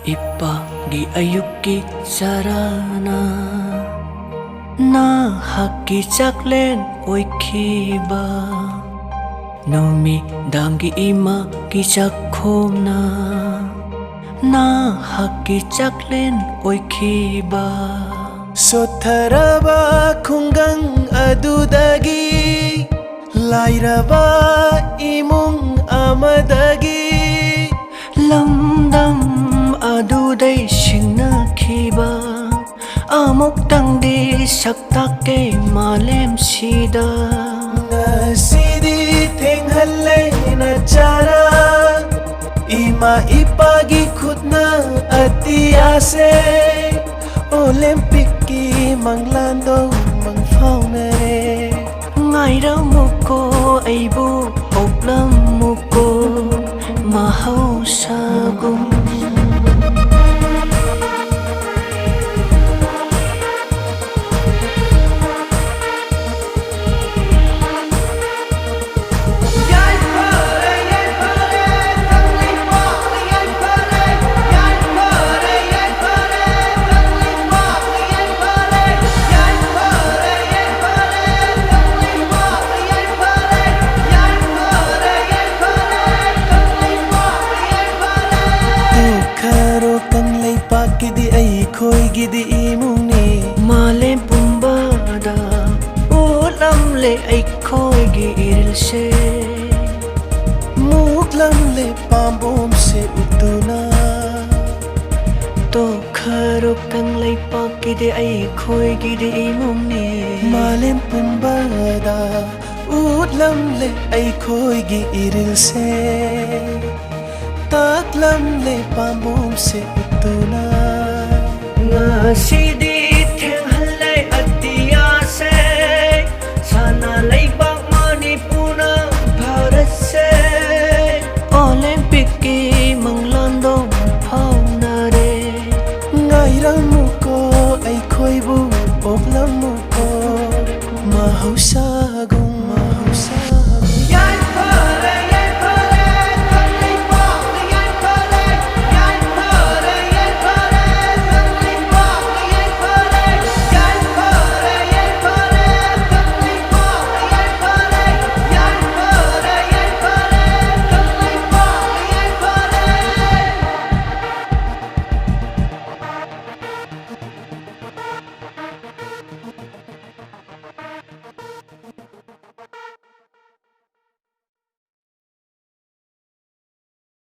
ꯏꯄꯥꯒꯤ ꯑꯌꯨꯛꯀꯤ ꯆꯔꯥꯅ ꯅꯍꯥꯛꯀꯤ ꯆꯥꯛꯂꯦꯟ ꯑꯣꯏꯈꯤꯕ ꯅꯨꯃꯤꯗꯥꯡꯒꯤ ꯏꯃꯥꯒꯤ ꯆꯥꯛꯈꯣꯝꯅ ꯅꯍꯥꯛꯀꯤ ꯆꯥꯛꯂꯦꯟ ꯑꯣꯏꯈꯤꯕ ꯁꯣꯠꯊꯔꯕ ꯈꯨꯡꯒꯪ ꯑꯗꯨꯗꯒꯤ ꯂꯥꯏꯔꯕ ꯏꯃꯨꯡ ꯑꯃꯗꯒꯤ ꯂꯝꯗꯝ ꯑꯗꯨꯗꯩ ꯁꯤꯡꯅꯈꯤꯕ ꯑꯃꯨꯛꯇꯪꯗꯤ ꯁꯛꯇꯥꯛꯀꯦ ꯃꯥꯂꯦꯝꯁꯤꯗ ꯉꯁꯤꯗꯤ ꯊꯦꯡꯍꯜꯂꯦ ꯅꯆꯥꯅ ꯏꯃꯥ ꯏꯄꯥꯒꯤ ꯈꯨꯠꯅ ꯑꯇꯤꯌꯥꯁꯦ ꯑꯣꯂꯦꯝꯄꯤꯛꯀꯤ ꯃꯪꯂꯥꯟꯗꯣ ꯃꯪꯐꯥꯎꯅꯔꯦ ꯉꯥꯏꯔꯝꯃꯨꯀꯣ ꯑꯩꯕꯨ ꯄꯣꯛꯂꯝꯃꯨꯀꯣ mahausagung gidi ai khoi gidi imungni male pumbada ulam le ai khoi gi irilse muklam le pambom se utuna to kharo kang lai pa gidi ai khoi gidi imungni male pumbada ulam le ai khoi gi irilse taklam le pambom se utuna ngasi thenghalai atiyase sana leibak manipura bharat se olympic ki manglando phaunare ngairamuko ai khoibu oblamuko mahausa